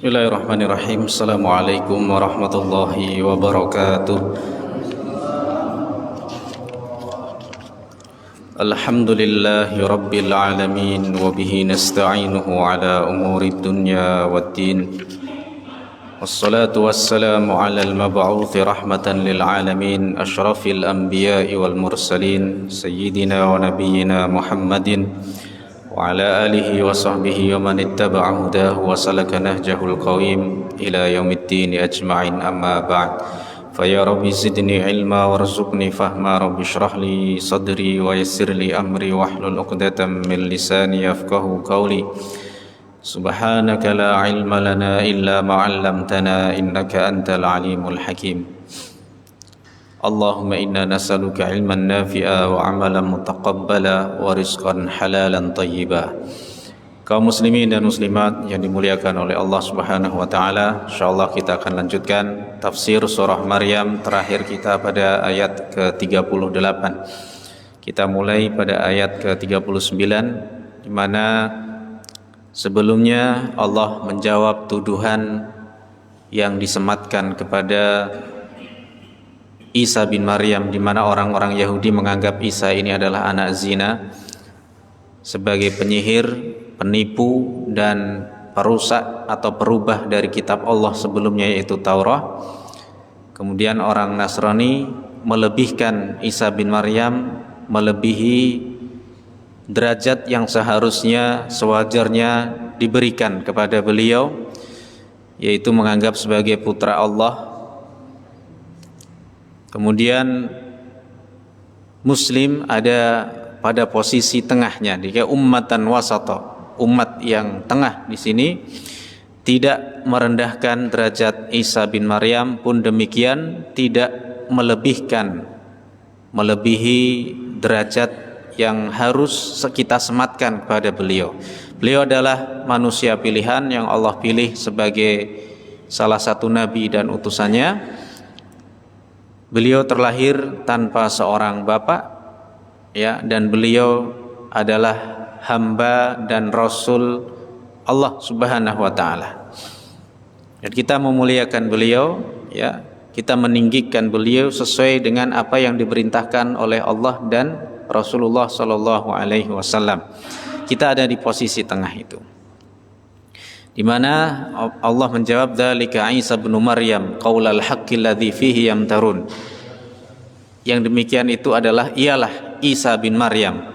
Bismillahirrahmanirrahim. Assalamualaikum warahmatullahi wabarakatuh. Alhamdulillahi rabbil alamin wa bihi nasta'inuhu ala umuri dunya waddin. Wassalatu wassalamu ala al-mab'uthi rahmatan lil alamin asyrafil anbiya'i wal mursalin sayyidina wa nabiyyina Muhammadin wa ala alihi wa sahbihi wa man ittaba'a hudahu wa salaka nahjahul qawim ila yaumiddin ajma'in, amma ba'd. Fa ya rabbi zidni ilma warzuqni fahma, rabbi shrah li sadri wa yassir li amri wahlul 'uqdatam min lisani yafqahu qawli. Subhanaka la ilma lana illa ma 'allamtana innaka antal alimul hakim. Allahumma inna nas'aluka ilman nafi'a wa amalan mutaqabbala wa rizqan halalan tayyiba. Kaum muslimin dan muslimat yang dimuliakan oleh Allah Subhanahu wa taala, insyaallah kita akan lanjutkan tafsir surah Maryam terakhir kita pada ayat ke-38. Kita mulai pada ayat ke-39 di mana sebelumnya Allah menjawab tuduhan yang disematkan kepada Isa bin Maryam, di mana orang-orang Yahudi menganggap Isa ini adalah anak zina, sebagai penyihir, penipu dan perusak atau perubah dari kitab Allah sebelumnya, yaitu Taurat. Kemudian orang Nasrani melebihkan Isa bin Maryam, melebihi derajat yang seharusnya sewajarnya diberikan kepada beliau, yaitu menganggap sebagai putra Allah. Kemudian Muslim ada pada posisi tengahnya, dia ummatan wasata, umat yang tengah di sini, tidak merendahkan derajat Isa bin Maryam, pun demikian tidak melebihi derajat yang harus kita sematkan kepada beliau. Beliau adalah manusia pilihan yang Allah pilih sebagai salah satu nabi dan utusannya. Beliau terlahir tanpa seorang bapak, ya, dan beliau adalah hamba dan rasul Allah Subhanahu wa taala. Dan kita memuliakan beliau, ya, kita meninggikan beliau sesuai dengan apa yang diperintahkan oleh Allah dan Rasulullah sallallahu alaihi wasallam. Kita ada di posisi tengah itu, di mana Allah menjawab, dzalika Isa bin Maryam qaulal haqqi alladzi fihi yamtarun. Yang demikian itu ialah Isa bin Maryam,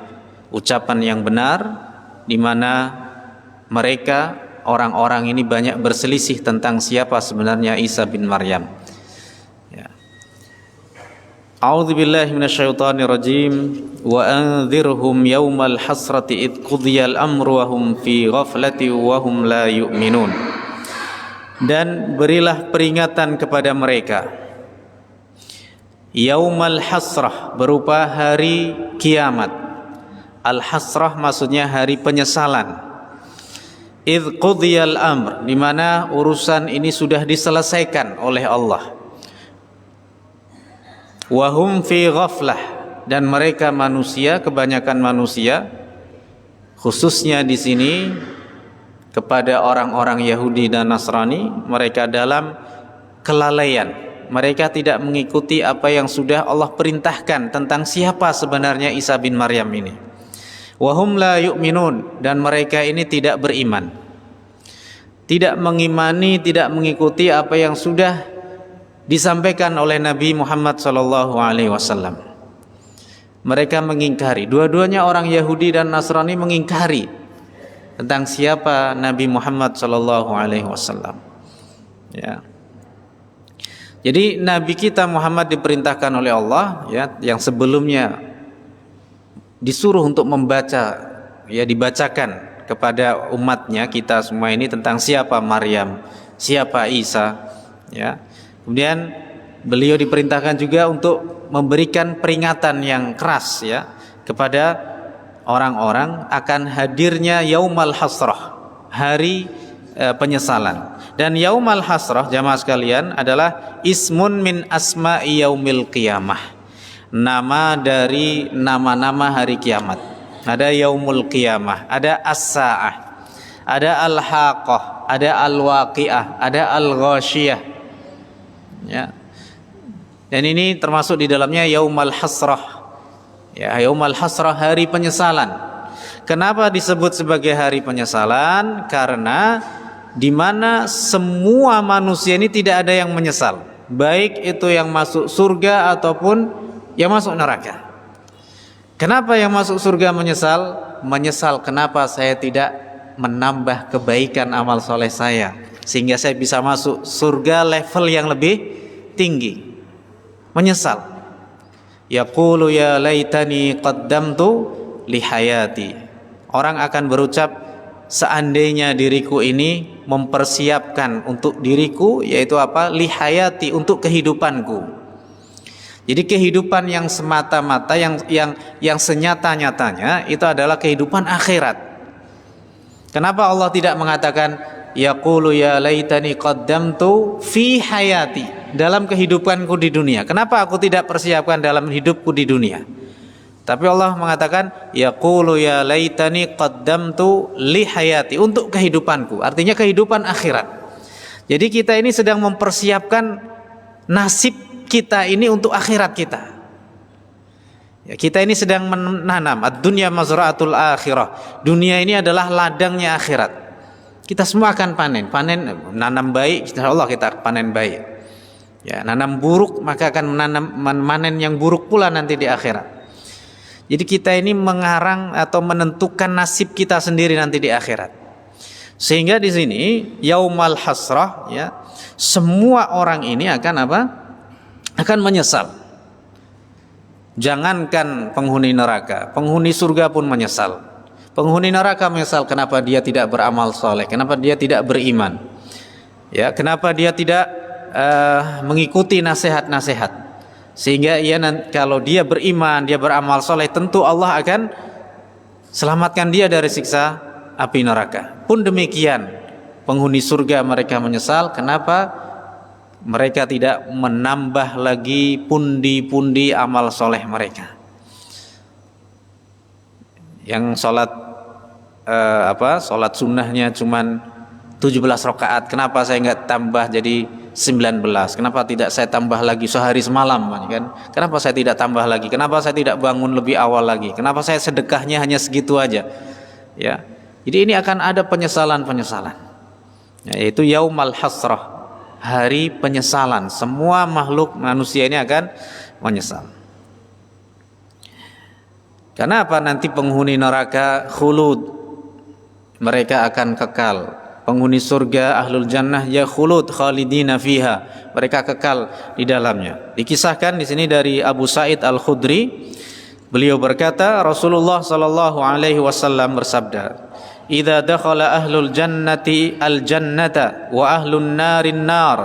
ucapan yang benar, di mana mereka orang-orang ini banyak berselisih tentang siapa sebenarnya Isa bin Maryam. Ya. A'udzubillahi minasyaitonirrajim. Wa anzirhum yaumal hasrati id qudiyal amru wa hum fi ghaflati wa hum la yu'minun. Dan berilah peringatan kepada mereka yaumal hasrah, berupa hari kiamat. Al hasrah maksudnya hari penyesalan. Id qudiyal amr, di mana urusan ini sudah diselesaikan oleh Allah. Wa hum fi ghaflah, dan mereka manusia, kebanyakan manusia, khususnya di sini kepada orang-orang Yahudi dan Nasrani, mereka dalam kelalaian. Mereka tidak mengikuti apa yang sudah Allah perintahkan tentang siapa sebenarnya Isa bin Maryam ini. Wa hum la yu'minun, dan mereka ini tidak beriman, tidak mengimani, tidak mengikuti apa yang sudah disampaikan oleh Nabi Muhammad SAW. Mereka mengingkari, dua-duanya orang Yahudi dan Nasrani mengingkari tentang siapa Nabi Muhammad SAW. Ya. Jadi Nabi kita Muhammad diperintahkan oleh Allah, ya, yang sebelumnya disuruh untuk membaca, ya, dibacakan kepada umatnya kita semua ini tentang siapa Maryam, siapa Isa, ya. Kemudian beliau diperintahkan juga untuk memberikan peringatan yang keras, ya, kepada orang-orang akan hadirnya Yaumal Hasrah, hari penyesalan. Dan Yaumal Hasrah, jamaah sekalian, adalah ismun min asma'i yaumil qiyamah, nama dari nama-nama hari kiamat. Ada Yaumul Qiyamah, ada As-Sa'ah, ada Al-Haqqah, ada Al-Waqi'ah, ada Al-Ghashiyah, ya. Dan ini termasuk di dalamnya Yaumal Hasrah, ya, Yaumal Hasrah, hari penyesalan. Kenapa disebut sebagai hari penyesalan? Karena di mana semua manusia ini tidak ada yang menyesal, baik itu yang masuk surga ataupun yang masuk neraka. Kenapa yang masuk surga menyesal? Menyesal kenapa saya tidak menambah kebaikan amal soleh saya sehingga saya bisa masuk surga level yang lebih tinggi. Menyesal. Yaqulu ya laitani qaddamtu li hayati. Orang akan berucap, seandainya diriku ini mempersiapkan untuk diriku, yaitu apa? Li hayati, untuk kehidupanku. Jadi kehidupan yang semata-mata, yang senyata-nyatanya itu adalah kehidupan akhirat. Kenapa Allah tidak mengatakan yaqulu ya laitani qaddamtu fi hayati, dalam kehidupanku di dunia? Kenapa aku tidak persiapkan dalam hidupku di dunia? Tapi Allah mengatakan yaqulu ya laitani qaddamtu li hayati, untuk kehidupanku, artinya kehidupan akhirat. Jadi kita ini sedang mempersiapkan nasib kita ini untuk akhirat kita. Ya, kita ini sedang menanam, ad-dunya mazra'atul akhirah. Dunia ini adalah ladangnya akhirat. Kita semua akan panen, nanam baik, insyaallah kita panen baik. Ya, nanam buruk maka akan memanen yang buruk pula nanti di akhirat. Jadi kita ini mengarang atau menentukan nasib kita sendiri nanti di akhirat. Sehingga di sini Yaumal Hasrah, ya, semua orang ini akan apa? Akan menyesal. Jangankan penghuni neraka, penghuni surga pun menyesal. Penghuni neraka menyesal kenapa dia tidak beramal soleh, kenapa dia tidak beriman, ya, kenapa dia tidak mengikuti nasihat-nasihat. Sehingga kalau dia beriman, dia beramal soleh, tentu Allah akan selamatkan dia dari siksa api neraka. Pun demikian, penghuni surga mereka menyesal kenapa mereka tidak menambah lagi pundi-pundi amal soleh mereka. Yang sholat sunnahnya cuman 17 rakaat, kenapa saya nggak tambah jadi 19? Kenapa tidak saya tambah lagi sehari semalam, kan? Kenapa saya tidak tambah lagi? Kenapa saya tidak bangun lebih awal lagi? Kenapa saya sedekahnya hanya segitu aja? Ya. Jadi ini akan ada penyesalan-penyesalan. Yaitu Yaumal Hasrah, hari penyesalan. Semua makhluk manusia ini akan menyesal. Karena apa? Nanti penghuni neraka khulud, mereka akan kekal. Penghuni surga ahlul jannah ya khulud khalidina fiha, mereka kekal di dalamnya. Dikisahkan di sini dari Abu Sa'id Al-Khudri, beliau berkata Rasulullah sallallahu alaihi wasallam bersabda, "Idza dakhala ahlul jannati al-jannata wa ahlun narin nar."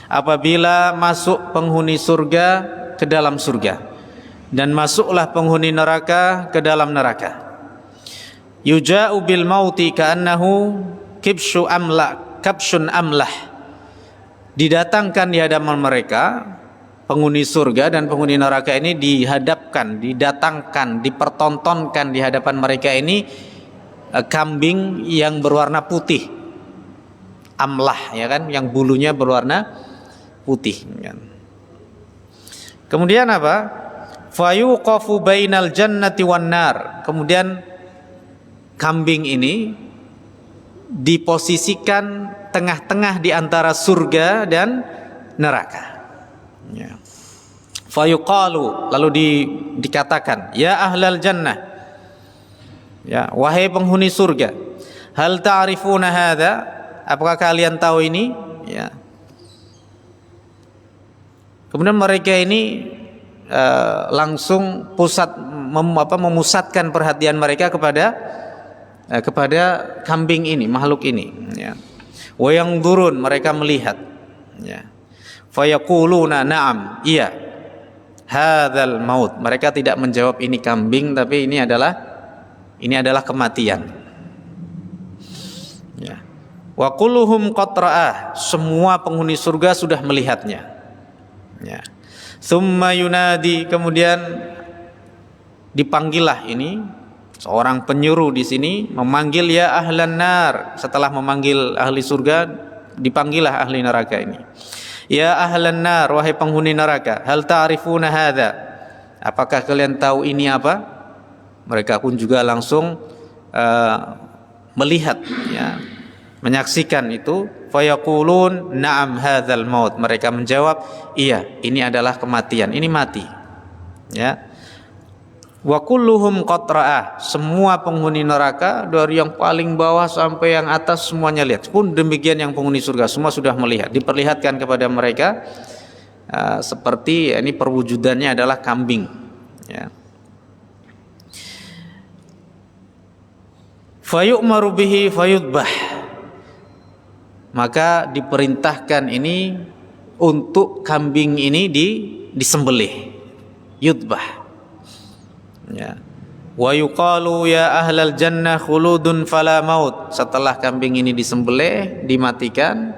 Apabila masuk penghuni surga ke dalam surga dan masuklah penghuni neraka ke dalam neraka. Yuja'u bil mauti ka'annahu kabshun amlah. Didatangkan di hadapan mereka penghuni surga dan penghuni neraka ini didatangkan, dipertontonkan di hadapan mereka ini kambing yang berwarna putih, amlah, ya kan, yang bulunya berwarna putih, kan. Kemudian apa? Fayuqafu bainal jannati wan nar. Kemudian kambing ini diposisikan tengah-tengah di antara surga dan neraka. Ya. Fayuqalu, lalu dikatakan, ya ahlal jannah, ya, wahai penghuni surga, hal ta'rifuna hadza, apakah kalian tahu ini? Ya. Kemudian mereka ini langsung memusatkan perhatian mereka kepada kambing ini, makhluk ini, ya. Wa yanzurun, mereka melihat, ya. Fayaquluna na'am, iya, hadzal maut. Mereka tidak menjawab ini kambing, tapi ini adalah kematian, ya. Wa kulluhum qad ra'ah, semua penghuni surga sudah melihatnya, ya. Tsumma yunadi, kemudian dipanggillah ini seorang penyuruh di sini memanggil ya ahlan nar. Setelah memanggil ahli surga, dipanggillah ahli neraka ini. Ya ahlan nar, wahai penghuni neraka, hal ta'rifuna hadza? Apakah kalian tahu ini apa? Mereka pun juga langsung melihat, ya, menyaksikan itu. Fayaqulun na'am hadzal maut. Mereka menjawab, iya, ini adalah kematian, ini mati, ya. Wa kulluhum qad ra'ah, semua penghuni neraka dari yang paling bawah sampai yang atas semuanya lihat. Pun demikian yang penghuni surga, semua sudah melihat. Diperlihatkan kepada mereka seperti ini perwujudannya adalah kambing, ya. Fayu'maru bihi fayudbah, maka diperintahkan ini untuk kambing ini disembelih, yudbah, ya. Wa yuqalu ya ahlal jannah khuludun fala maut. Setelah kambing ini disembelih, dimatikan,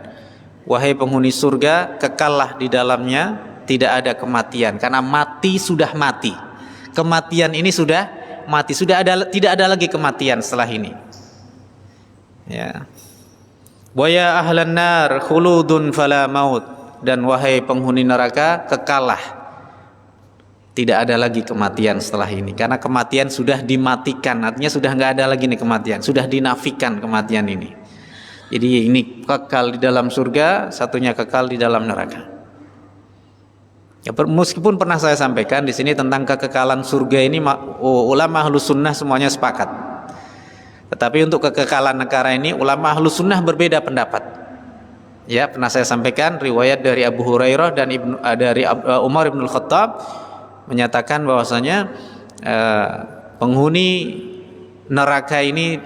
wahai penghuni surga, kekallah di dalamnya, tidak ada kematian, karena mati sudah mati. Kematian ini sudah mati, tidak ada lagi kematian setelah ini, ya. Wa ya ahlan nar khuludun fala maut, dan wahai penghuni neraka, kekallah, tidak ada lagi kematian setelah ini, karena kematian sudah dimatikan. Artinya sudah nggak ada lagi nih kematian, sudah dinafikan kematian ini. Jadi ini kekal di dalam surga, satunya kekal di dalam neraka. Ya, meskipun pernah saya sampaikan di sini tentang kekekalan surga ini, ulama Ahlus Sunnah semuanya sepakat. Tetapi untuk kekekalan negara ini ulama Ahlus Sunnah berbeda pendapat. Ya, pernah saya sampaikan riwayat dari Abu Hurairah dan dari Umar bin Khattab menyatakan bahwasanya penghuni neraka ini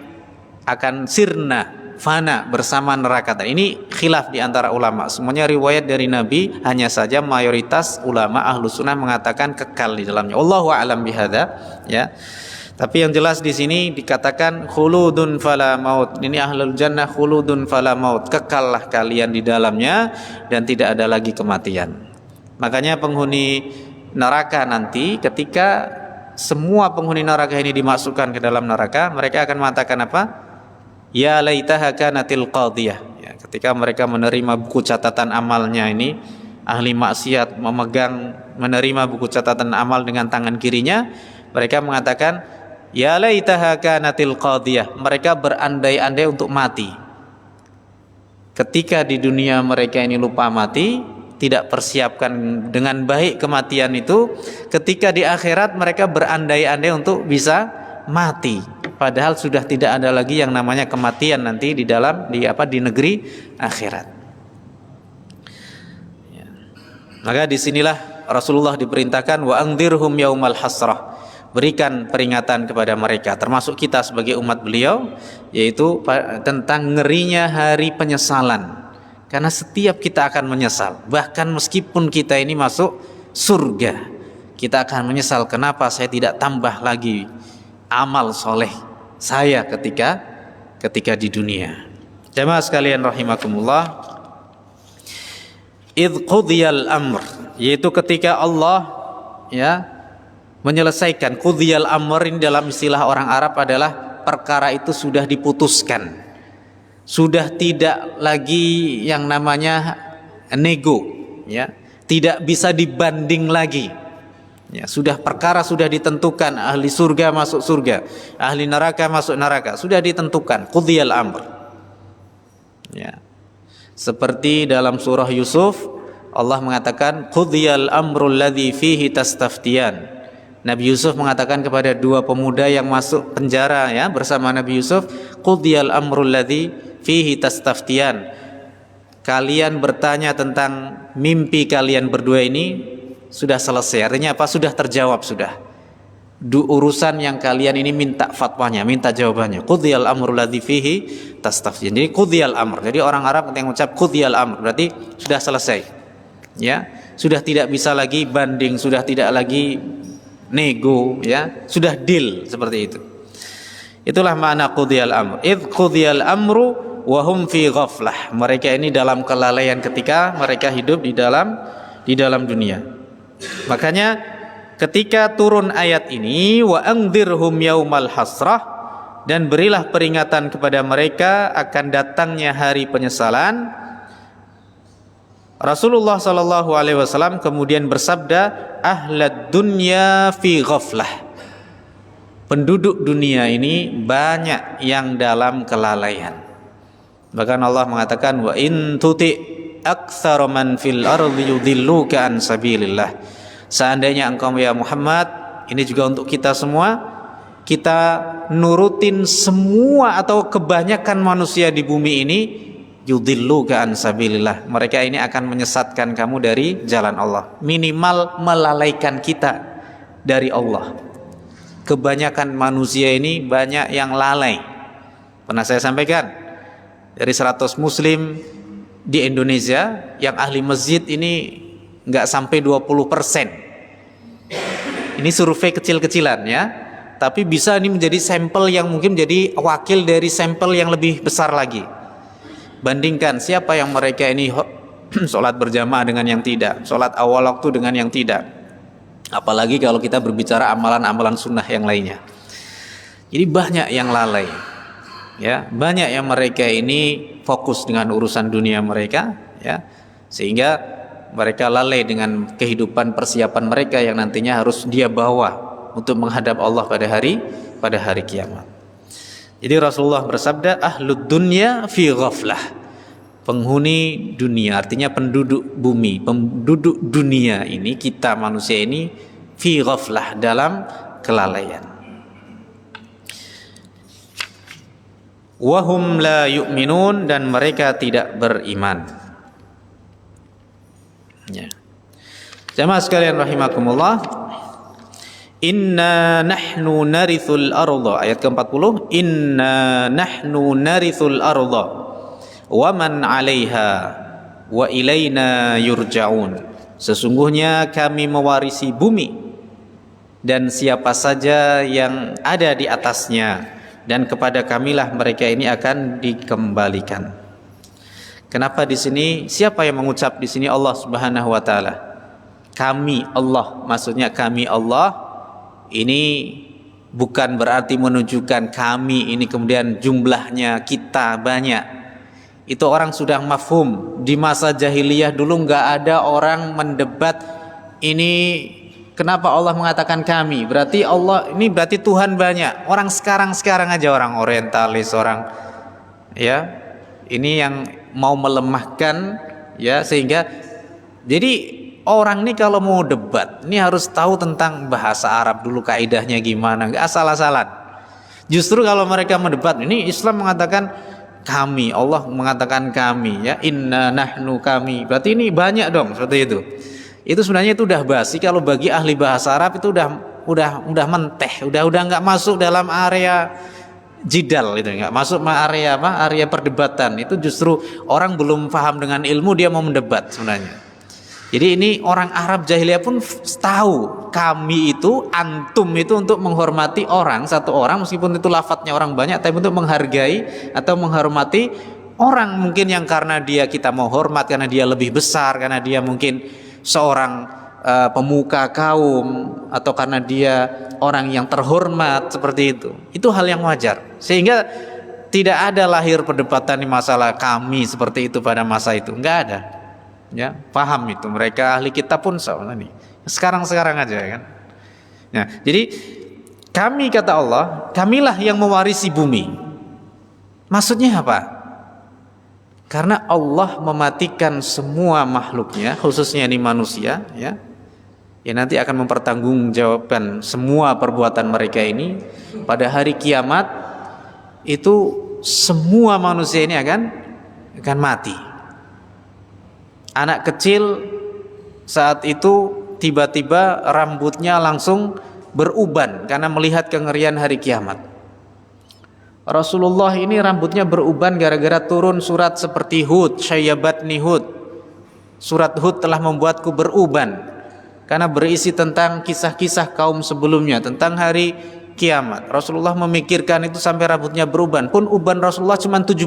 akan sirna, fana bersama neraka. Ini khilaf di antara ulama. Semuanya riwayat dari Nabi, hanya saja mayoritas ulama Ahlus Sunnah mengatakan kekal di dalamnya. Allahu a'lam bihadza, ya. Tapi yang jelas di sini dikatakan khuludun fala maut. Ini ahlul jannah khuludun fala maut, kekallah kalian di dalamnya dan tidak ada lagi kematian. Makanya penghuni neraka nanti, ketika semua penghuni neraka ini dimasukkan ke dalam neraka, mereka akan mengatakan apa? Ya laitaha kanatil qadiyah. Ya, ketika mereka menerima buku catatan amalnya ini, ahli maksiat menerima buku catatan amal dengan tangan kirinya, mereka mengatakan ya laitaha kanatil qadiyah. Mereka berandai-andai untuk mati. Ketika di dunia mereka ini lupa mati, tidak persiapkan dengan baik kematian itu, ketika di akhirat mereka berandai-andai untuk bisa mati. Padahal sudah tidak ada lagi yang namanya kematian nanti di negeri akhirat. Ya. Maka disinilah Rasulullah diperintahkan wa andzirhum yaumal hasrah. Berikan peringatan kepada mereka, termasuk kita sebagai umat beliau, yaitu tentang ngerinya hari penyesalan. Karena setiap kita akan menyesal, bahkan meskipun kita ini masuk surga, kita akan menyesal, kenapa saya tidak tambah lagi amal soleh saya ketika di dunia. Jamaah sekalian rahimakumullah, idh qudiyal amr, yaitu ketika Allah, ya, menyelesaikan. Qudiyal amr ini dalam istilah orang Arab adalah perkara itu sudah diputuskan, sudah tidak lagi yang namanya nego, ya, tidak bisa dibanding lagi, ya, perkara sudah ditentukan, ahli surga masuk surga, ahli neraka masuk neraka, sudah ditentukan. Qudiyal amr, ya. Seperti dalam surah Yusuf Allah mengatakan qudiyal amrul ladzi fihi tastaftiyan. Nabi Yusuf mengatakan kepada dua pemuda yang masuk penjara, ya, bersama Nabi Yusuf, qudiyal amrul ladzi fihi tastaftiyan. kalian bertanya tentang mimpi kalian berdua ini sudah selesai. Artinya apa? Sudah terjawab sudah. Urusan yang kalian ini minta fatwanya, minta jawabannya. Qudhiyal amru ladzi fihi tastaftin. Jadi qudhiyal amr. Jadi orang Arab yang mengucap qudhiyal amr berarti sudah selesai. Ya, sudah tidak bisa lagi banding, sudah tidak lagi nego, ya, sudah deal seperti itu. Itulah makna qudhiyal amr. Idz qudhiyal amru wa hum fi ghaflah. Mereka ini dalam kelalaian ketika mereka hidup di dalam dunia. Makanya ketika turun ayat ini, wa anzirhum yaumal hasrah, dan berilah peringatan kepada mereka akan datangnya hari penyesalan. Rasulullah sallallahu alaihi wasallam kemudian bersabda, ahlad dunya fi ghaflah. Penduduk dunia ini banyak yang dalam kelalaian. Bahkan Allah mengatakan, wa in tuti aktsara man fil ardi yudilluka an sabilillah. Seandainya engkau ya Muhammad, ini juga untuk kita semua, kita nurutin semua atau kebanyakan manusia di bumi ini, yudilluka an sabilillah, mereka ini akan menyesatkan kamu dari jalan Allah, minimal melalaikan kita dari Allah. Kebanyakan manusia ini banyak yang lalai. Pernah saya sampaikan, dari 100 muslim di Indonesia yang ahli masjid ini nggak sampai 20%. Ini survei kecil-kecilan ya, tapi bisa ini menjadi sampel yang mungkin menjadi wakil dari sampel yang lebih besar lagi. Bandingkan siapa yang mereka ini sholat berjamaah dengan yang tidak, sholat awal waktu dengan yang tidak. Apalagi kalau kita berbicara amalan-amalan sunnah yang lainnya. Jadi banyak yang lalai, ya, banyak yang mereka ini fokus dengan urusan dunia mereka, ya, sehingga mereka lalai dengan kehidupan persiapan mereka yang nantinya harus dia bawa untuk menghadap Allah pada hari kiamat. Jadi Rasulullah bersabda, ahlud dunya fi ghaflah. Penghuni dunia, artinya penduduk bumi, penduduk dunia ini, kita manusia ini, fi ghaflah, dalam kelalaian. Wahum la yu'minun, dan mereka tidak beriman. Ya. Jamaah sekalian rahimakumullah, inna nahnu narithul arda, ayat ke-40, inna nahnu narithul arda wa man 'alaiha wa ilaina yurja'un. Sesungguhnya kami mewarisi bumi dan siapa saja yang ada di atasnya, dan kepada kamilah mereka ini akan dikembalikan. Kenapa di sini siapa yang mengucap di sini? Allah Subhanahu wa taala. Kami Allah, maksudnya kami Allah ini bukan berarti menunjukkan kami ini kemudian jumlahnya kita banyak. Itu orang sudah mafhum. Di masa jahiliyah dulu nggak ada orang mendebat ini kenapa Allah mengatakan kami. Berarti Allah ini berarti Tuhan banyak. Orang sekarang aja orang orientalis, orang ya ini yang mau melemahkan, ya, sehingga jadi orang ini kalau mau debat ini harus tahu tentang bahasa Arab dulu, kaidahnya gimana, nggak asal-asalan. Justru kalau mereka mendebat, ini Islam mengatakan kami, Allah mengatakan kami, ya, inna nahnu kami, berarti ini banyak dong, seperti itu. Itu sebenarnya itu udah basi kalau bagi ahli bahasa Arab, itu udah menteh, udah nggak masuk dalam area jidal, itu nggak masuk area perdebatan. Itu justru orang belum paham dengan ilmu, dia mau mendebat sebenarnya. Jadi ini orang Arab jahiliyah pun tahu kami itu, antum itu untuk menghormati orang, satu orang, meskipun itu lafadznya orang banyak, tapi untuk menghargai atau menghormati orang mungkin yang karena dia kita mau hormat, karena dia lebih besar, karena dia mungkin seorang pemuka kaum, atau karena dia orang yang terhormat, seperti itu. Itu hal yang wajar. Sehingga tidak ada lahir perdebatan di masalah kami seperti itu pada masa itu, enggak ada. Ya, paham itu mereka ahli kitab pun sama nih. Sekarang aja kan. Ya, jadi kami, kata Allah, kamilah yang mewarisi bumi. Maksudnya apa? Karena Allah mematikan semua makhluknya, khususnya ini manusia, ya. Ya, nanti akan mempertanggungjawabkan semua perbuatan mereka ini pada hari kiamat. Itu semua manusia ini akan mati. Anak kecil saat itu tiba-tiba rambutnya langsung beruban karena melihat kengerian hari kiamat. Rasulullah ini rambutnya beruban gara-gara turun surat seperti Hud, syayyabatni Hud. Surat Hud telah membuatku beruban, karena berisi tentang kisah-kisah kaum sebelumnya, tentang hari kiamat. Rasulullah memikirkan itu sampai rambutnya beruban. Pun uban Rasulullah cuma 17,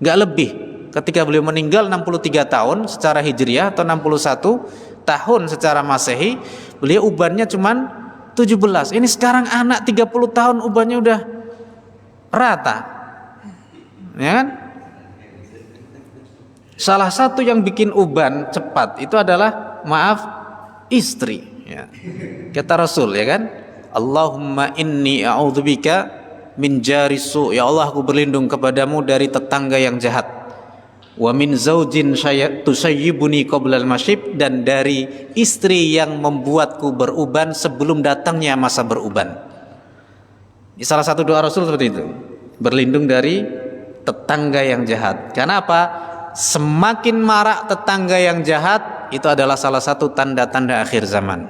gak lebih. Ketika beliau meninggal 63 tahun secara hijriah atau 61 tahun secara masehi, beliau ubannya cuma 17. Ini sekarang anak 30 tahun ubannya udah rata, ya kan? Salah satu yang bikin uban cepat itu adalah istri, ya. Kata Rasul, ya kan? Allahumma inni a'udzubika min jarisu, ya Allah aku berlindung kepadamu dari tetangga yang jahat, wa min zaujin tusayyibuni qablal masyib, dan dari istri yang membuatku beruban sebelum datangnya masa beruban. Ini salah satu doa Rasul seperti itu, berlindung dari tetangga yang jahat. Karena apa? Semakin marak tetangga yang jahat, itu adalah salah satu tanda-tanda akhir zaman.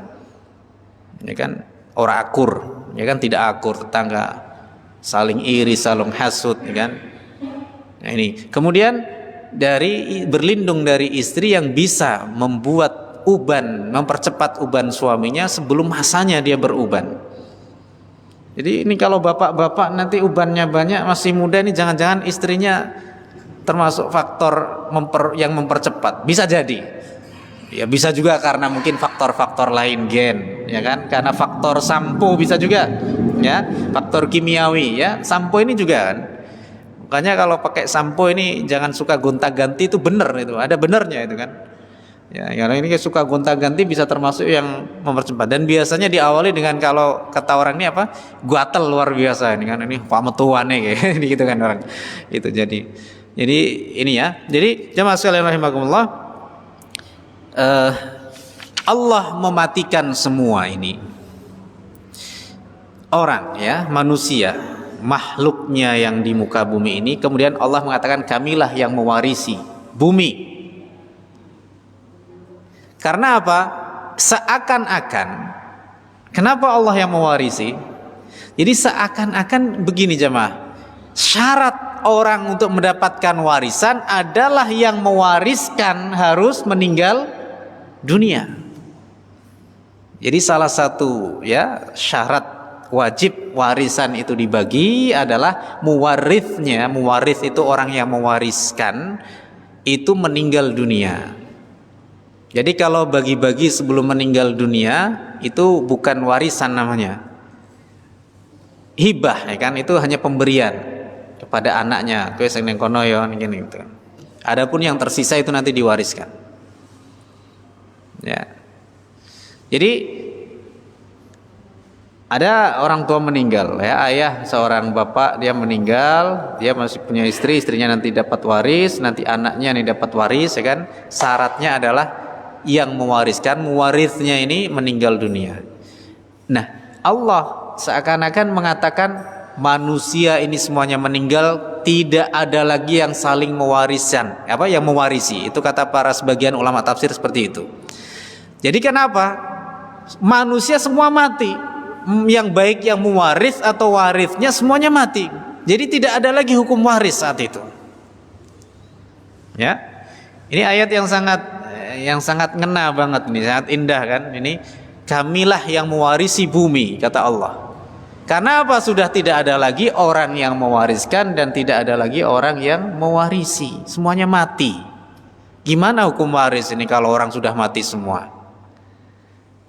Ya kan? Orang akur, ya kan, tidak akur tetangga, saling iri, saling hasud, ya kan? Nah, ini. Kemudian dari berlindung dari istri yang bisa membuat uban, mempercepat uban suaminya sebelum masanya dia beruban. Jadi ini kalau bapak-bapak nanti ubannya banyak masih muda, ini jangan-jangan istrinya termasuk faktor yang mempercepat. Bisa jadi. Ya bisa juga karena mungkin faktor-faktor lain, gen, ya kan? Karena faktor sampo bisa juga, ya. Faktor kimiawi, ya. Sampo ini juga kan. Makanya kalau pakai sampo ini jangan suka gonta-ganti, itu benar itu. Ada benernya itu kan. Ya, karena ini suka gonta-ganti bisa termasuk yang mempercepat. Dan biasanya diawali dengan, kalau kata orang ini apa? Guatel luar biasa ini kan, ini pametuane kayak gitu kan orang. Itu jadi ini ya. Jadi jemaah sekalian rahimakumullah, Allah mematikan semua ini. Orang, ya, manusia, makhluknya yang di muka bumi ini, kemudian Allah mengatakan kamilah yang mewarisi bumi. Karena apa? Seakan-akan, kenapa Allah yang mewarisi? Jadi seakan-akan begini jemaah, syarat orang untuk mendapatkan warisan adalah yang mewariskan harus meninggal dunia. Jadi salah satu, ya, syarat wajib warisan itu dibagi adalah muwarithnya. Muwarith itu orang yang mewariskan itu meninggal dunia. Jadi kalau bagi-bagi sebelum meninggal dunia itu bukan warisan namanya, hibah, ya kan? Itu hanya pemberian kepada anaknya. Kowe sing ning kono ya ngene gitu. Adapun yang tersisa itu nanti diwariskan. Ya. Jadi ada orang tua meninggal, ya, ayah seorang bapak dia meninggal, dia masih punya istri, istrinya nanti dapat waris, nanti anaknya nih dapat waris, ya kan? Syaratnya adalah yang mewariskan, muwarithnya ini meninggal dunia. Nah, Allah seakan-akan mengatakan manusia ini semuanya meninggal, tidak ada lagi yang saling mewariskan, apa yang mewarisi. Itu kata para sebagian ulama tafsir seperti itu. Jadi kenapa? Manusia semua mati. Yang baik yang mewaris atau warisnya semuanya mati. Jadi tidak ada lagi hukum waris saat itu. Ya. Ini ayat yang sangat ngena banget nih, sangat indah kan? Ini kamilah yang mewarisi bumi, kata Allah. Karena apa? Sudah tidak ada lagi orang yang mewariskan dan tidak ada lagi orang yang mewarisi. Semuanya mati. Gimana hukum waris ini kalau orang sudah mati semua?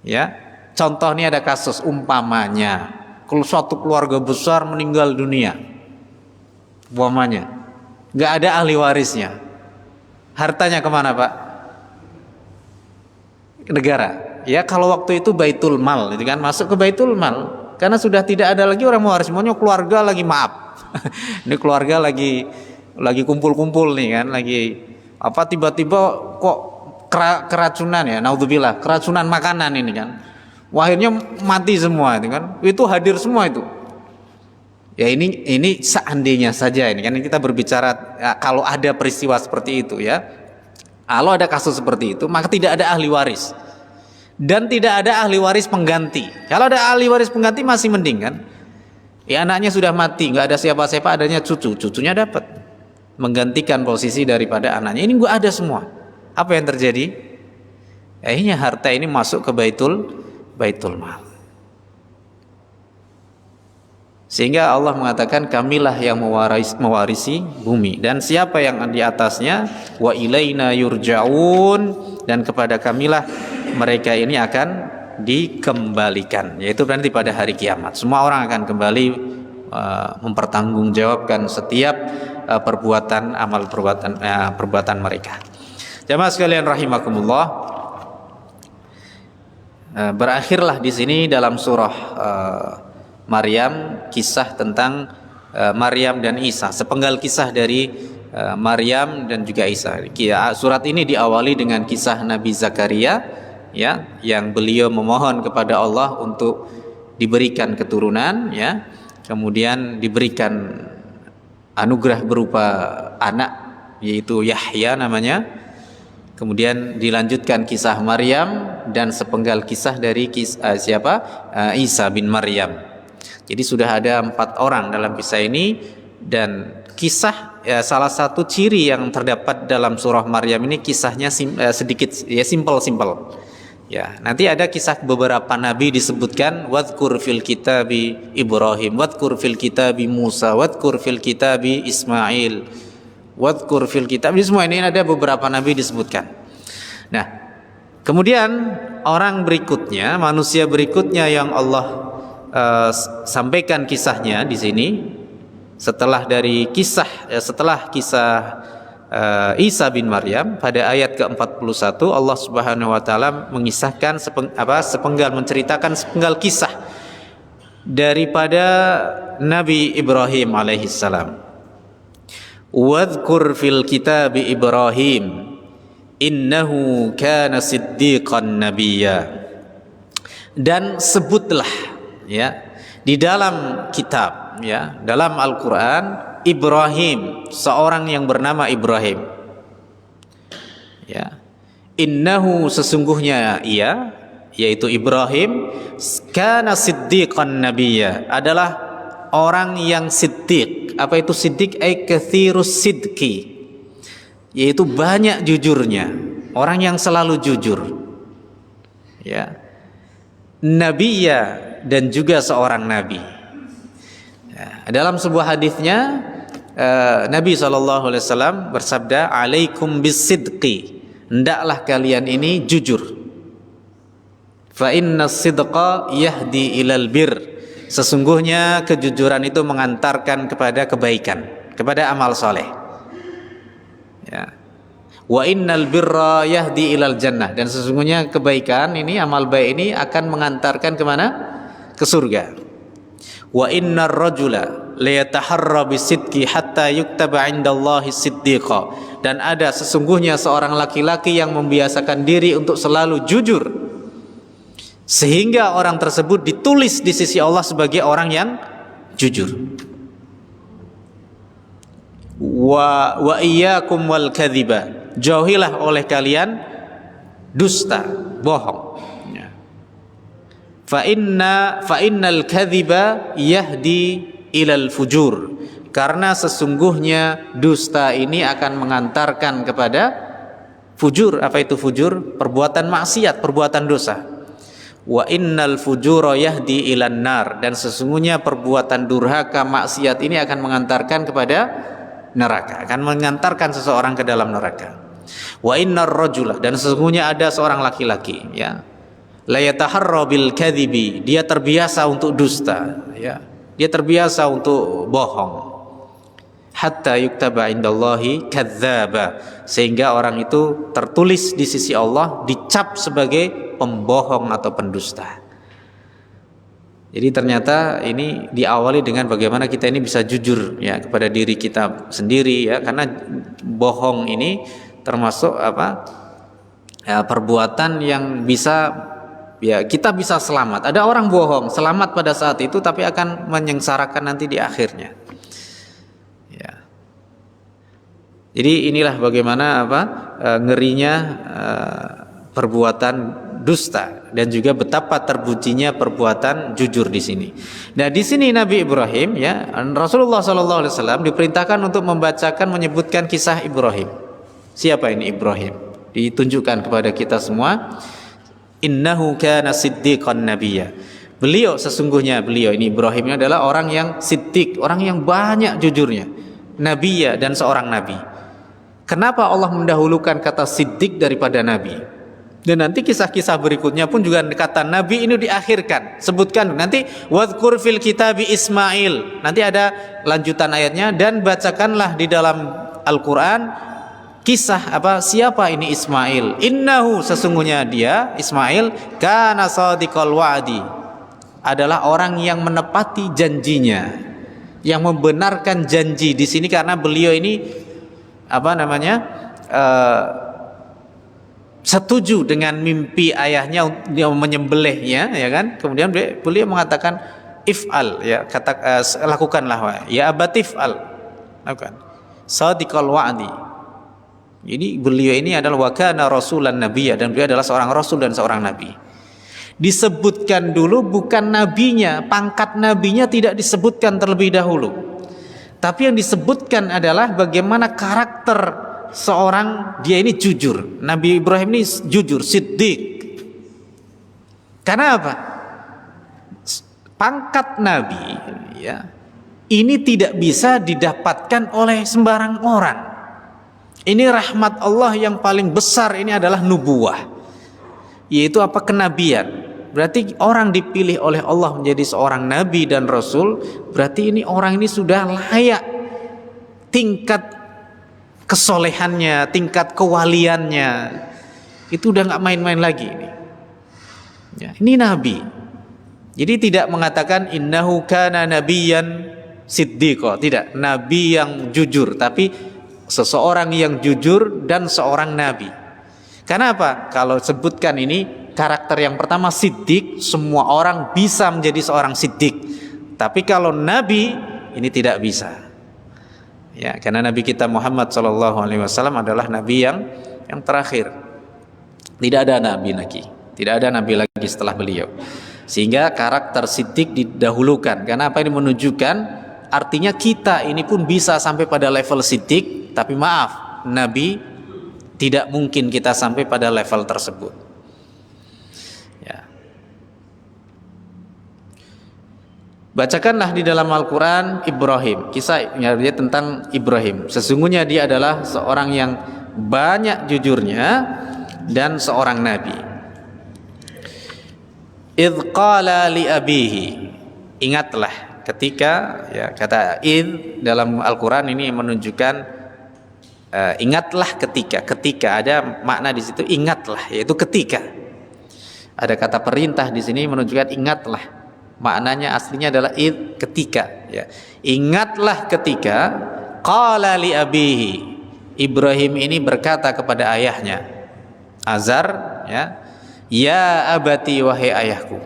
Ya, contoh ini ada kasus umpamanya, kalau suatu keluarga besar meninggal dunia, umpamanya, nggak ada ahli warisnya, hartanya kemana Pak? Negara. Ya kalau waktu itu baitul mal, itu kan masuk ke baitul mal, karena sudah tidak ada lagi orang mewaris, semuanya keluarga lagi maaf, ini keluarga lagi kumpul-kumpul nih kan, lagi apa tiba-tiba kok keracunan ya, naudzubillah, keracunan makanan ini kan, akhirnya mati semua itu kan, itu hadir semua itu. Ya ini seandainya saja ini kan kita berbicara ya, kalau ada peristiwa seperti itu ya. Kalau ada kasus seperti itu, maka tidak ada ahli waris. Dan tidak ada ahli waris pengganti. Kalau ada ahli waris pengganti masih mending kan? Ya, anaknya sudah mati, nggak ada siapa-siapa, adanya cucu, cucunya dapat menggantikan posisi daripada anaknya. Ini nggak ada semua. Apa yang terjadi? Akhirnya harta ini masuk ke baitul mal. Sehingga Allah mengatakan kamilah yang mewarisi bumi, dan siapa yang di atasnya, wa ilaina yurja'un, dan kepada kamilah mereka ini akan dikembalikan, yaitu berarti pada hari kiamat semua orang akan kembali mempertanggungjawabkan setiap perbuatan mereka. Jamaah sekalian rahimakumullah, berakhirlah di sini dalam surah Maryam kisah tentang Maryam dan Isa, sepenggal kisah dari Maryam dan juga Isa. Surat ini diawali dengan kisah Nabi Zakaria, ya, yang beliau memohon kepada Allah untuk diberikan keturunan, ya, kemudian diberikan anugerah berupa anak, yaitu Yahya namanya. Kemudian dilanjutkan kisah Maryam dan sepenggal kisah dari Isa bin Maryam. Jadi sudah ada 4 orang dalam kisah ini, dan kisah salah satu ciri yang terdapat dalam surah Maryam ini kisahnya sedikit simple. Ya, nanti ada kisah beberapa nabi disebutkan, wadhkur fil kitabi Ibrahim, wadhkur fil kitabi Musa, wadhkur fil kitabi Ismail, wadhkur fil kitab. Ini semua ini ada beberapa nabi disebutkan. Nah, kemudian orang berikutnya, manusia berikutnya yang Allah sampaikan kisahnya di sini setelah kisah Isa bin Maryam pada ayat ke-41, Allah Subhanahu wa taala mengisahkan menceritakan sepenggal kisah daripada Nabi Ibrahim alaihissalam. Wadhkur fil kitabi Ibrahim innahu kana siddiqan nabiyya. Dan sebutlah, ya, di dalam kitab, ya, dalam Al-Qur'an, Ibrahim, seorang yang bernama Ibrahim, ya, innahu, sesungguhnya ia, yaitu Ibrahim, kana siddiqan nabiyya, adalah orang yang siddiq. Apa itu siddiq? Katsirus sidqi, yaitu banyak jujurnya, orang yang selalu jujur, ya, nabiyya, dan juga seorang nabi. Ya, dalam sebuah hadisnya Nabi SAW bersabda, alaikum bisidqi, hendaklah kalian ini jujur. Fa inna sidqa yahdi ilal bir, sesungguhnya kejujuran itu mengantarkan kepada kebaikan, kepada amal soleh, ya. Wa innal birra yahdi ilal jannah, dan sesungguhnya kebaikan ini, amal baik ini akan mengantarkan kemana? Ke surga. Wa innar rajula layataharra bisidqi hatta yuktaba 'indallahi siddiqa, dan ada sesungguhnya seorang laki-laki yang membiasakan diri untuk selalu jujur sehingga orang tersebut ditulis di sisi Allah sebagai orang yang jujur. Wa iyyakum wal kadhiba, jauhilah oleh kalian dusta, bohong. Fa innal kadhiba yahdi ilal fujur, karena sesungguhnya dusta ini akan mengantarkan kepada fujur. Apa itu fujur? Perbuatan maksiat, perbuatan dosa. Wa innal fujura yahdi ilan nar, dan sesungguhnya perbuatan durhaka, maksiat ini akan mengantarkan kepada neraka, akan mengantarkan seseorang ke dalam neraka. Wa innar rajula, dan sesungguhnya ada seorang laki-laki, ya, la yataharra bil kadhibi, dia terbiasa untuk dusta, ya, dia terbiasa untuk bohong. Hatta yuktaba indallahi kadzdzaba, sehingga orang itu tertulis di sisi Allah, dicap sebagai pembohong atau pendusta. Jadi ternyata ini diawali dengan bagaimana kita ini bisa jujur, ya, kepada diri kita sendiri, ya, karena bohong ini termasuk perbuatan yang bisa, ya, kita bisa selamat. Ada orang bohong selamat pada saat itu, tapi akan menyengsarakan nanti di akhirnya, ya. Jadi inilah bagaimana ngerinya perbuatan dusta dan juga betapa terpujinya perbuatan jujur di sini. Nah, di sini Nabi Ibrahim ya, Rasulullah SAW diperintahkan untuk membacakan menyebutkan kisah Ibrahim. Siapa ini Ibrahim? Ditunjukkan kepada kita semua. Innahu kana siddiqan nabiyya. Sesungguhnya beliau ini Ibrahim adalah orang yang siddiq, orang yang banyak jujurnya, nabiyya dan seorang nabi. Kenapa Allah mendahulukan kata siddiq daripada nabi? Dan nanti kisah-kisah berikutnya pun juga kata nabi ini diakhirkan. Sebutkan nanti wadhkur fil kitabi Ismail. Nanti ada lanjutan ayatnya, dan bacakanlah di dalam Al-Qur'an kisah siapa ini Ismail. Innahu, sesungguhnya dia Ismail kana shadiqal wa'di, adalah orang yang menepati janjinya, yang membenarkan janji di sini, karena beliau ini setuju dengan mimpi ayahnya dia menyembelihnya, ya kan? Kemudian beliau mengatakan if'al, ya, lakukanlah, ya abatif'al, lakukan. Shadiqal wa'di. Jadi beliau ini adalah wa kana rasulan nabiyya, dan beliau adalah seorang rasul dan seorang nabi. Disebutkan dulu bukan nabinya, pangkat nabinya tidak disebutkan terlebih dahulu. Tapi yang disebutkan adalah bagaimana karakter seorang dia ini jujur. Nabi Ibrahim ini jujur, siddiq. Karena apa? Pangkat nabi ya, ini tidak bisa didapatkan oleh sembarang orang. Ini rahmat Allah yang paling besar, ini adalah nubuwah, yaitu kenabian. Berarti orang dipilih oleh Allah menjadi seorang nabi dan rasul, berarti ini orang ini sudah layak tingkat kesolehannya, tingkat kewaliannya. Itu udah gak main-main lagi ini. Ya, ini nabi. Jadi tidak mengatakan innahu kana nabiyyan siddiqa, tidak, nabi yang jujur, tapi seseorang yang jujur dan seorang nabi. Karena apa? Kalau sebutkan ini karakter yang pertama siddiq, semua orang bisa menjadi seorang siddiq. Tapi kalau nabi ini tidak bisa. Ya, karena Nabi kita Muhammad SAW adalah nabi yang terakhir. Tidak ada nabi lagi. Tidak ada nabi lagi setelah beliau. Sehingga karakter siddiq didahulukan. Karena apa ini menunjukkan? Artinya kita ini pun bisa sampai pada level siddiq, tapi maaf, nabi tidak mungkin kita sampai pada level tersebut. Bacakanlah di dalam Al-Quran Ibrahim, kisahnya dia tentang Ibrahim. Sesungguhnya dia adalah seorang yang banyak jujurnya dan seorang nabi. Idh qala li abihi, ingatlah ketika, ya, kata idh dalam Al-Quran ini menunjukkan ingatlah ketika ada makna di situ, ingatlah, yaitu ketika. Ada kata perintah di sini menunjukkan ingatlah. Maknanya aslinya adalah ketika, ya. Ingatlah ketika qala li abihi, Ibrahim ini berkata kepada ayahnya Azar, ya abati, wahai ayahku.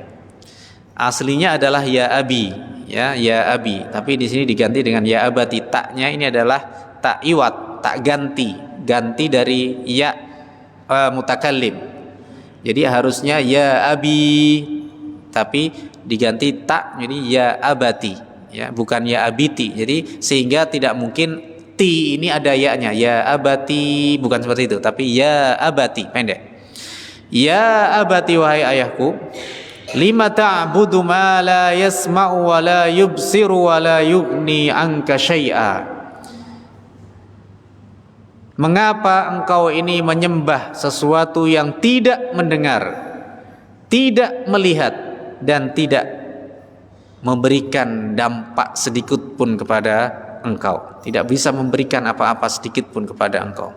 Aslinya adalah ya abi, ya abi, tapi di sini diganti dengan ya abati. Taknya ini adalah tak iwat, tak ganti dari ya mutakallim. Jadi harusnya ya abi, tapi diganti tak jadi ya abati, ya, bukan ya abiti. Jadi sehingga tidak mungkin ti ini ada ya-nya, ya abati, bukan seperti itu, tapi ya abati, pendek. Ya abati, wahai ayahku, lima ta'budu ma la yasma'u wa la yubsiru wa la yughni anka syai'a. Mengapa engkau ini menyembah sesuatu yang tidak mendengar, tidak melihat, dan tidak memberikan dampak sedikit pun kepada engkau, tidak bisa memberikan apa-apa sedikit pun kepada engkau.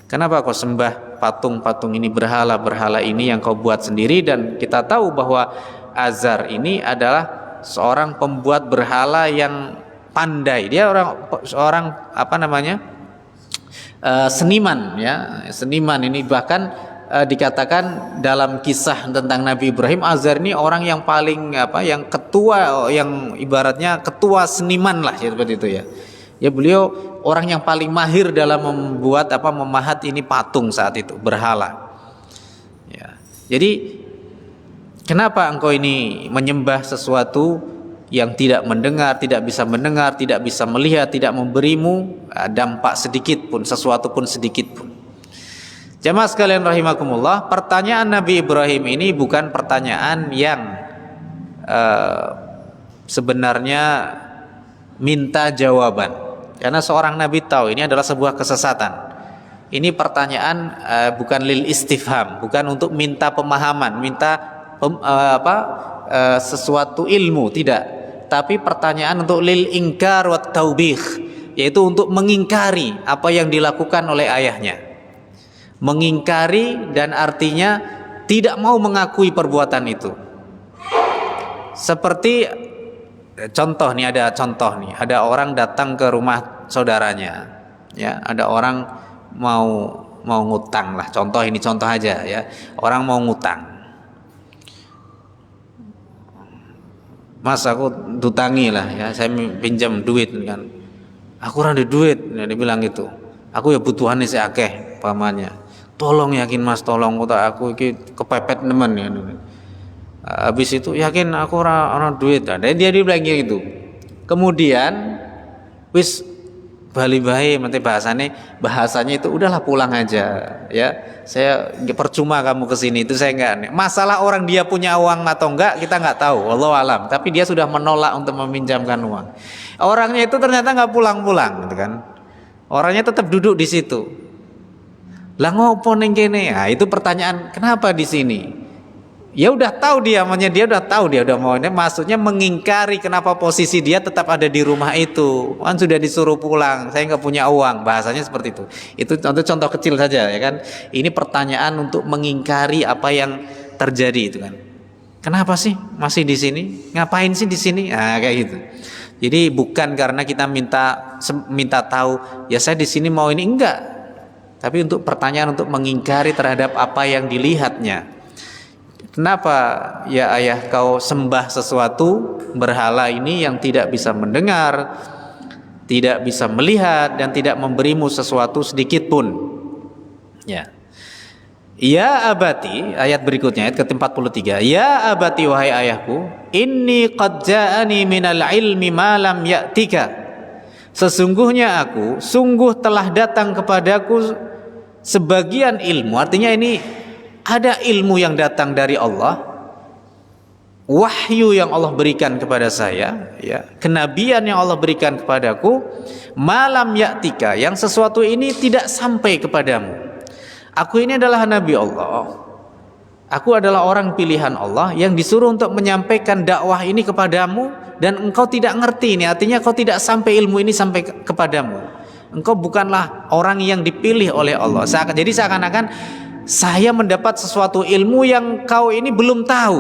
Kenapa kau sembah patung-patung ini, berhala-berhala ini yang kau buat sendiri? Dan kita tahu bahwa Azar ini adalah seorang pembuat berhala yang pandai. Dia seorang seniman, ya, seniman ini. Bahkan dikatakan dalam kisah tentang Nabi Ibrahim, Azar ini orang yang paling yang ketua, yang ibaratnya ketua seniman lah, seperti itu, ya. Ya, beliau orang yang paling mahir dalam membuat memahat ini patung saat itu, berhala. Ya. Jadi kenapa engkau ini menyembah sesuatu yang tidak mendengar, tidak bisa melihat, tidak memberimu dampak sedikit pun, sesuatu pun sedikit pun. Jamaah sekalian rahimakumullah, pertanyaan Nabi Ibrahim ini bukan pertanyaan yang sebenarnya minta jawaban. Karena seorang nabi tahu ini adalah sebuah kesesatan. Ini pertanyaan bukan lil istifham, bukan untuk minta pemahaman, minta sesuatu ilmu, tidak. Tapi pertanyaan untuk lil ingkar wat taubih, yaitu untuk mengingkari apa yang dilakukan oleh ayahnya. Mengingkari dan artinya tidak mau mengakui perbuatan itu. Seperti contoh nih, ada orang datang ke rumah saudaranya, ya, ada orang mau ngutang lah, contoh aja ya, orang mau ngutang, Mas aku dutangi lah ya, saya pinjam duit kan, aku ada duit, ya, dia bilang gitu, aku ya butuhannya saya akeh pamannya, tolong yakin Mas, tolong aku kepepet nemen ya. Habis itu yakin aku orang duit, dan dia bilang gitu. Kemudian wis bali bae mate bahasanya itu udahlah pulang aja ya. Saya percuma kamu kesini, itu saya enggak. Masalah orang dia punya uang atau enggak kita enggak tahu, wallahu alam. Tapi dia sudah menolak untuk meminjamkan uang. Orangnya itu ternyata enggak pulang-pulang gitu kan. Orangnya tetap duduk di situ. Lah ngopo ning kene? Nah, itu pertanyaan, kenapa di sini? Ya udah tahu dia udah mau, maksudnya mengingkari kenapa posisi dia tetap ada di rumah itu, kan sudah disuruh pulang, saya nggak punya uang, bahasanya seperti itu. Itu contoh kecil saja ya kan. Ini pertanyaan untuk mengingkari apa yang terjadi itu kan. Kenapa sih masih di sini? Ngapain sih di sini? Nah, kayak gitu. Jadi bukan karena kita minta tahu, ya saya di sini mau ini, enggak. Tapi untuk pertanyaan untuk mengingkari terhadap apa yang dilihatnya. Kenapa ya ayah kau sembah sesuatu berhala ini yang tidak bisa mendengar, tidak bisa melihat, dan tidak memberimu sesuatu sedikit pun? Ya. Ya abati, ayat berikutnya, ayat ke-43. Ya abati, wahai ayahku, inni qad ja'ani minal ilmi ma lam ya'tika. Sesungguhnya aku sungguh telah datang kepadaku sebagian ilmu. Artinya ini ada ilmu yang datang dari Allah, wahyu yang Allah berikan kepada saya, ya, kenabian yang Allah berikan kepadaku, malam ya'tika, yang sesuatu ini tidak sampai kepadamu. Aku ini adalah nabi Allah, aku adalah orang pilihan Allah yang disuruh untuk menyampaikan dakwah ini kepadamu, dan engkau tidak ngerti ini, artinya kau tidak sampai ilmu ini sampai kepadamu. Engkau bukanlah orang yang dipilih oleh Allah. Jadi seakan-akan saya mendapat sesuatu ilmu yang kau ini belum tahu.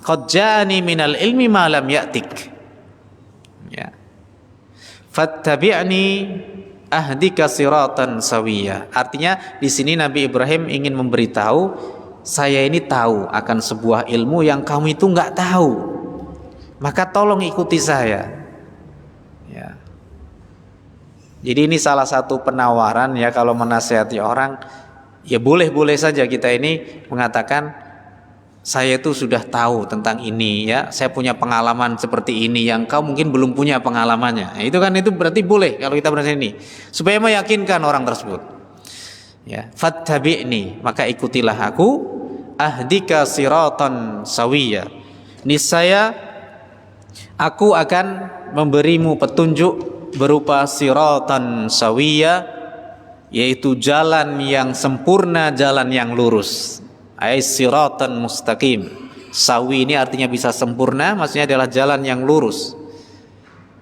Qad ja'ani minal ilmi ma lam ya'tik. Ya. Fattabi'ni ahdika siratan sawiyya. Artinya di sini Nabi Ibrahim ingin memberitahu, saya ini tahu akan sebuah ilmu yang kamu itu enggak tahu. Maka tolong ikuti saya. Ya. Jadi ini salah satu penawaran ya, kalau menasihati orang. Ya boleh-boleh saja kita ini mengatakan, saya itu sudah tahu tentang ini ya, saya punya pengalaman seperti ini yang kau mungkin belum punya pengalamannya. Nah, itu berarti boleh kalau kita berani ini, supaya meyakinkan orang tersebut. Ya, fattabi'ni, maka ikutilah aku, ahdika siratan sawiyya. Niscaya aku akan memberimu petunjuk berupa siratan sawiyya, yaitu jalan yang sempurna, jalan yang lurus. Siratan mustaqim. Sawi ini artinya bisa sempurna, maksudnya adalah jalan yang lurus.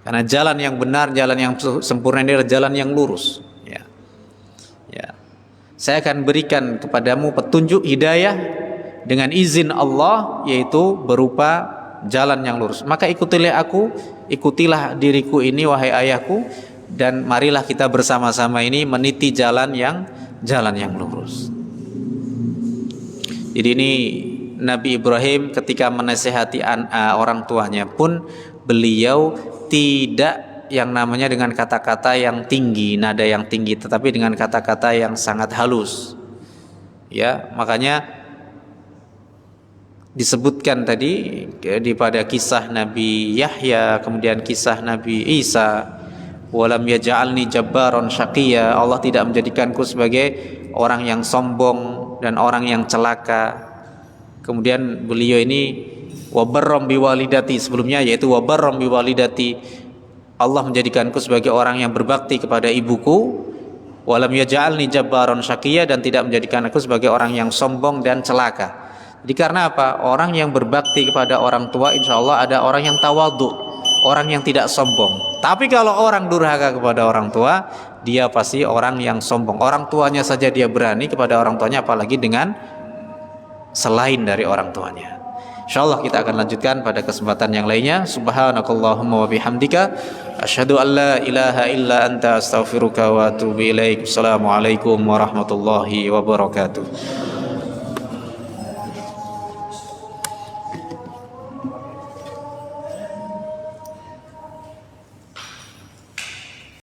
Karena jalan yang benar, jalan yang sempurna ini adalah jalan yang lurus. Ya. Ya. Saya akan berikan kepadamu petunjuk hidayah dengan izin Allah, yaitu berupa jalan yang lurus. Maka ikutilah aku, ikutilah diriku ini, wahai ayahku, dan marilah kita bersama-sama ini meniti jalan yang lurus. Jadi ini Nabi Ibrahim ketika menasihati orang tuanya pun beliau tidak yang namanya dengan kata-kata yang tinggi, nada yang tinggi, tetapi dengan kata-kata yang sangat halus. Ya, makanya disebutkan tadi pada kisah Nabi Yahya, kemudian kisah Nabi Isa, walam yaj'alni jabbaron syaqiyya, Allah tidak menjadikanku sebagai orang yang sombong dan orang yang celaka. Kemudian beliau ini wabarram biwalidati, sebelumnya yaitu wabarram biwalidati, Allah menjadikanku sebagai orang yang berbakti kepada ibuku, walam yaj'alni jabbaron syaqiyya, dan tidak menjadikan aku sebagai orang yang sombong dan celaka. Jadi karena apa? Orang yang berbakti kepada orang tua insya Allah ada orang yang tawadhu, orang yang tidak sombong. Tapi kalau orang durhaka kepada orang tua, dia pasti orang yang sombong. Orang tuanya saja dia berani kepada orang tuanya, apalagi dengan selain dari orang tuanya. InsyaAllah kita akan lanjutkan pada kesempatan yang lainnya. Subhanakallahumma wa bihamdika asyhadu an la ilaha illa anta astaghfiruka wa atubu ilaik. Assalamualaikum warahmatullahi wabarakatuh.